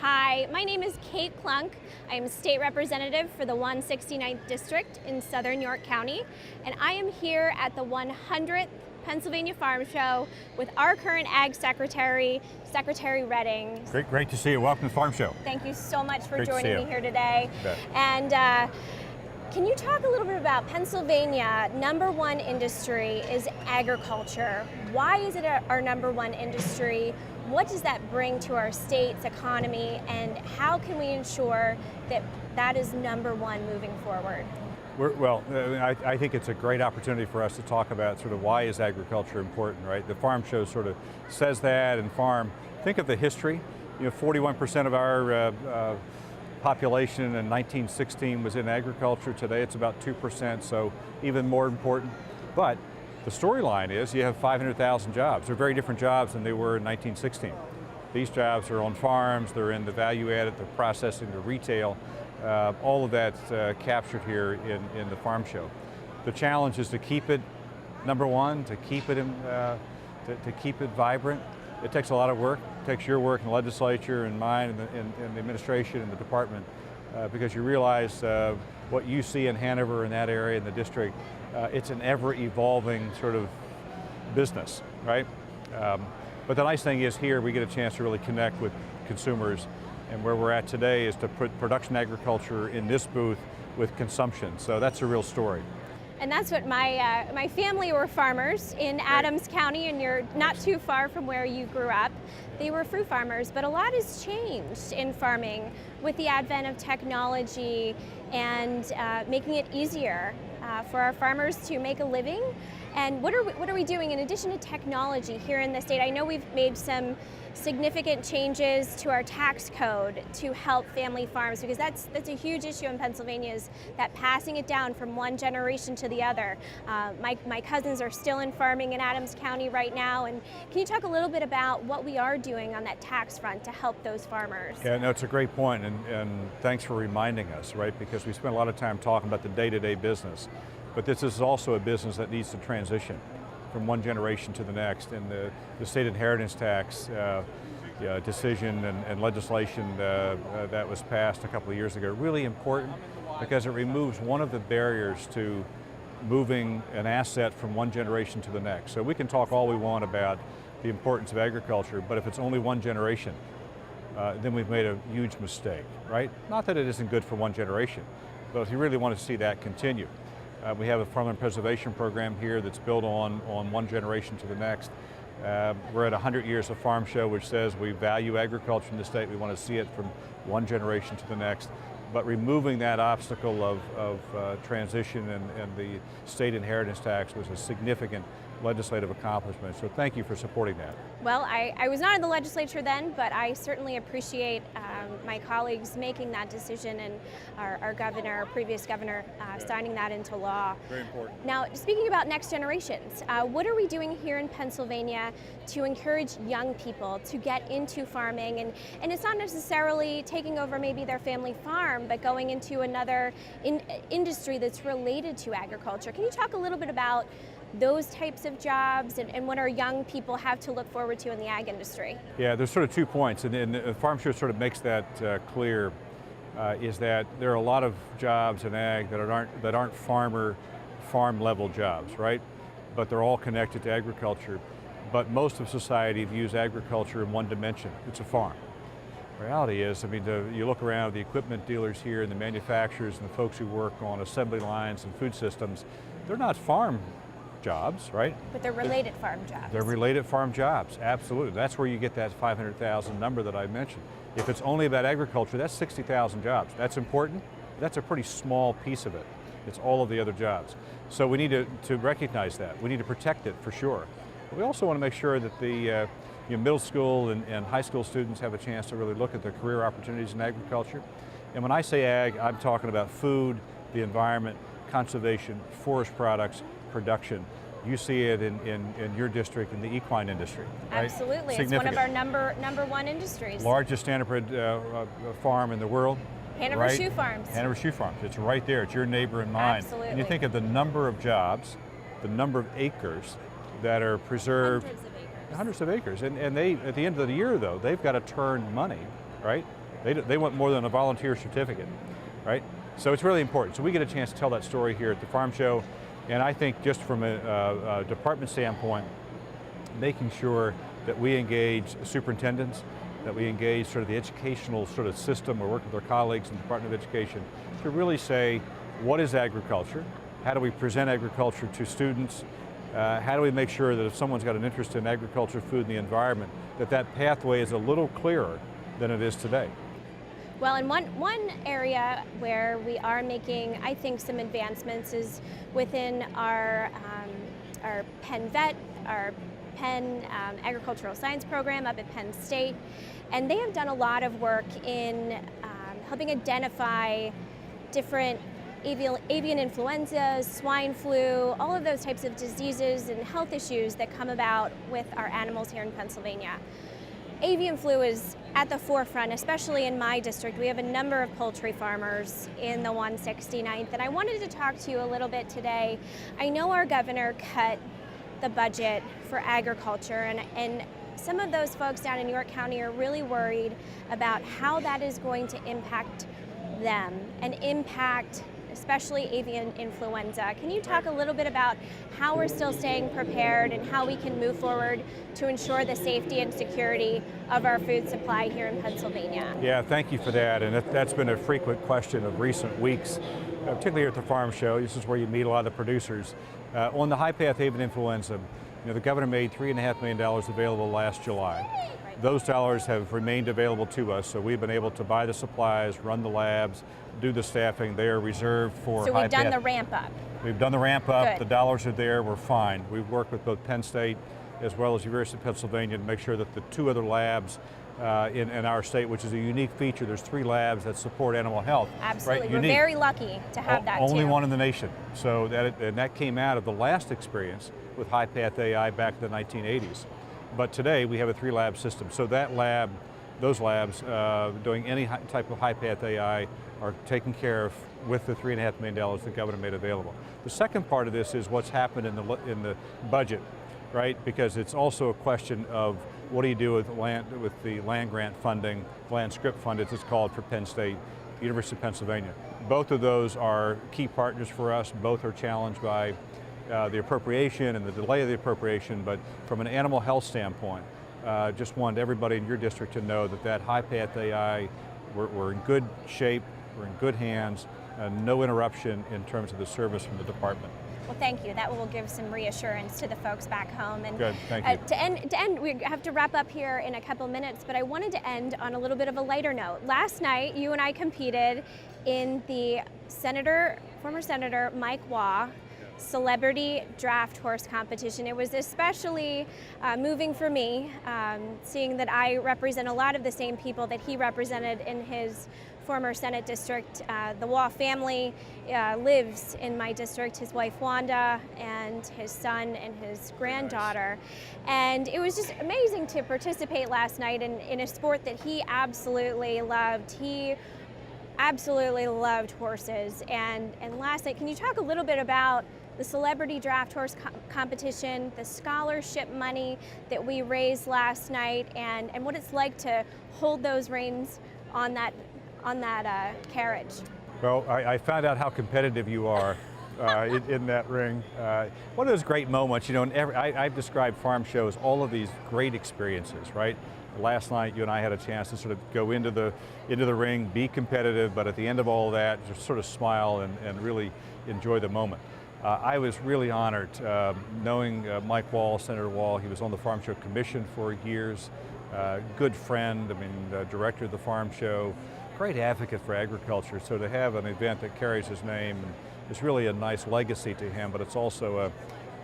Hi, my name is Kate Klunk. I am State Representative for the 169th District in Southern York County, and I am here at the 100th Pennsylvania Farm Show with our current Ag Secretary, Secretary Redding. Great to see you. Welcome to the Farm Show. Thank you so much for Great joining me here today. And can you talk a little bit about Pennsylvania? Number one industry is agriculture. Why is it our number one industry? What does that bring to our state's economy, and how can we ensure that that is number one moving forward? I think it's a great opportunity for us to talk about sort of why is agriculture important, right? The Farm Show sort of says that, and think of the history. 41% of our population in 1916 was in agriculture. Today it's about 2%, so even more important. But the storyline is you have 500,000 jobs. They're very different jobs than they were in 1916. These jobs are on farms, they're in the value added, the processing, the retail, all of that's captured here in the Farm Show. The challenge is to keep it, number one, to keep it vibrant. It takes a lot of work. It takes your work in the legislature and mine and the administration and the department, because you realize what you see in Hanover, in that area, in the district, it's an ever-evolving sort of business, right? But the nice thing is here we get a chance to really connect with consumers, and where we're at today is to put production agriculture in this booth with consumption. So that's a real story. And that's what my family were farmers in Adams County, and you're not too far from where you grew up. They were fruit farmers, but a lot has changed in farming with the advent of technology and making it easier for our farmers to make a living. And what are we doing in addition to technology here in the state? I know we've made some significant changes to our tax code to help family farms, because that's a huge issue in Pennsylvania, is that passing it down from one generation to the other. My cousins are still in farming in Adams County right now, and can you talk a little bit about what we are doing on that tax front to help those farmers? Yeah, no, it's a great point, and thanks for reminding us, right? Because we spend a lot of time talking about the day-to-day business, but this is also a business that needs to transition from one generation to the next, and the state inheritance tax decision and legislation that was passed a couple of years ago, really important because it removes one of the barriers to moving an asset from one generation to the next. So we can talk all we want about the importance of agriculture, but if it's only one generation, then we've made a huge mistake, right? Not that it isn't good for one generation, but if you really want to see that continue, we have a farmland preservation program here that's built on one generation to the next. We're at 100 years of Farm Show, which says we value agriculture in the state. We want to see it from one generation to the next. But removing that obstacle of transition and the state inheritance tax was a significant legislative accomplishment. So thank you for supporting that. Well, I was not in the legislature then, but I certainly appreciate my colleagues making that decision, and our previous governor, signing that into law. Very important. Now, speaking about next generations, what are we doing here in Pennsylvania to encourage young people to get into farming? And it's not necessarily taking over maybe their family farm, but going into another industry that's related to agriculture. Can you talk a little bit about those types of jobs and what our young people have to look forward to in the ag industry? Yeah, there's sort of 2 points, and the Farm Show sort of makes that clear, is that there are a lot of jobs in ag that aren't farm level jobs, right? But they're all connected to agriculture. But most of society views agriculture in one dimension. It's a farm. The reality is, you look around the equipment dealers here and the manufacturers and the folks who work on assembly lines and food systems, they're not farm jobs, right? But they're related farm jobs. They're related farm jobs, absolutely. That's where you get that 500,000 number that I mentioned. If it's only about agriculture, that's 60,000 jobs. That's important. That's a pretty small piece of it. It's all of the other jobs. So we need to recognize that. We need to protect it for sure. But we also want to make sure that the middle school and high school students have a chance to really look at the career opportunities in agriculture. And when I say ag, I'm talking about food, the environment, conservation, forest products, production. You see it in your district in the equine industry, right? Absolutely, it's one of our number one industries. Largest standardbred farm in the world. Hanover right? Shoe Farms. Hanover Shoe Farms, it's right there, it's your neighbor and mine. Absolutely. And you think of the number of jobs, the number of acres that are preserved. Hundreds of acres. Hundreds of acres, and they, at the end of the year though, they've got to turn money, right? They want more than a volunteer certificate, right? So it's really important. So we get a chance to tell that story here at the farm show, and I think just from a department standpoint, making sure that we engage superintendents, that we engage sort of the educational sort of system, or work with our colleagues in the Department of Education to really say, what is agriculture? How do we present agriculture to students? How do we make sure that if someone's got an interest in agriculture, food, and the environment, that that pathway is a little clearer than it is today? Well, and one area where we are making, I think, some advancements is within our Penn Vet, our Penn Agricultural Science program up at Penn State, and they have done a lot of work in helping identify different avian influenza, swine flu, all of those types of diseases and health issues that come about with our animals here in Pennsylvania. Avian flu is at the forefront, especially in my district. We have a number of poultry farmers in the 169th, and I wanted to talk to you a little bit today. I know our governor cut the budget for agriculture, and some of those folks down in York County are really worried about how that is going to impact them and impact especially avian influenza. Can you talk a little bit about how we're still staying prepared and how we can move forward to ensure the safety and security of our food supply here in Pennsylvania? Yeah, thank you for that, and that's been a frequent question of recent weeks, particularly here at the farm show. This is where you meet a lot of the producers. On the high-path avian influenza, the governor made $3.5 million available last July. Those dollars have remained available to us, so we've been able to buy the supplies, run the labs, do the staffing. They are reserved for So we've done the ramp up. We've done the ramp up. Good. The dollars are there. We're fine. We've worked with both Penn State as well as University of Pennsylvania to make sure that the two other labs in our state, which is a unique feature, there's 3 labs that support animal health. Absolutely. Right? We're very lucky to have that Only too. one in the nation. So that came out of the last experience with high-path AI back in the 1980s. But today we have a 3-lab system. So that lab, those labs doing any type of high-path AI are taken care of with the $3.5 million the governor made available. The second part of this is what's happened in the budget, right? Because it's also a question of what do you do with the land grant funding, land script fund as it's called for Penn State, University of Pennsylvania. Both of those are key partners for us. Both are challenged by the appropriation and the delay of the appropriation, but from an animal health standpoint, just wanted everybody in your district to know that high-path AI, we're in good shape, we're in good hands, no interruption in terms of the service from the department. Well, thank you. That will give some reassurance to the folks back home. And good, thank you. To end, we have to wrap up here in a couple minutes, but I wanted to end on a little bit of a lighter note. Last night, you and I competed in the former Senator Mike Waugh Celebrity Draft Horse Competition. It was especially moving for me, seeing that I represent a lot of the same people that he represented in his former Senate district. The Waugh family lives in my district, his wife Wanda and his son and his granddaughter. And it was just amazing to participate last night in a sport that he absolutely loved. He absolutely loved horses. And last night, can you talk a little bit about the Celebrity Draft Horse Competition, the scholarship money that we raised last night, and what it's like to hold those reins on that carriage? Well, I found out how competitive you are in that ring. One of those great moments, I've described farm shows, all of these great experiences, right? Last night, you and I had a chance to sort of go into the ring, be competitive, but at the end of all that, just sort of smile and really enjoy the moment. I was really honored knowing Mike Waugh, Senator Waugh. He was on the Farm Show Commission for years, good friend, director of the Farm Show, great advocate for agriculture. So to have an event that carries his name is really a nice legacy to him, but it's also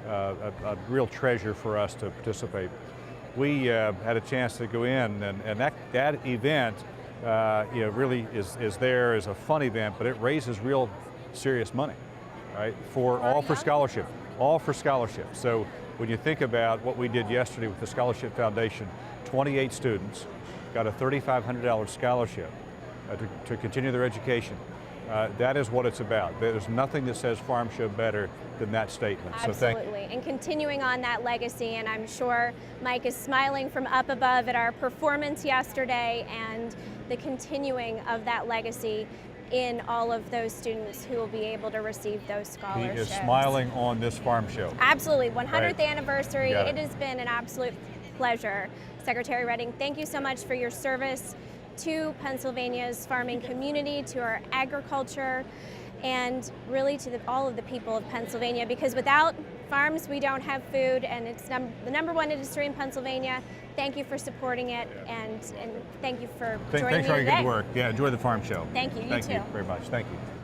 a real treasure for us to participate. We had a chance to go in, and that event really is there as a fun event, but it raises real serious money, right? All for scholarship. So when you think about what we did yesterday with the Scholarship Foundation, 28 students got a $3,500 scholarship to continue their education. That is what it's about. There's nothing that says Farm Show better than that statement. Absolutely, so and continuing on that legacy, and I'm sure Mike is smiling from up above at our performance yesterday and the continuing of that legacy in all of those students who will be able to receive those He scholarships. is smiling on this farm show. Absolutely, 100th Right. anniversary. Got It it. has been an absolute pleasure. Secretary Redding, thank you so much for your service to Pennsylvania's farming community, to our agriculture, and really to all of the people of Pennsylvania, because without farms we don't have food, and it's the number one industry in Pennsylvania. Thank you for supporting it, and thank you for joining Thanks me for your today. good work. Yeah, enjoy the farm show. Thank you. You Thank too. you very much. Thank you.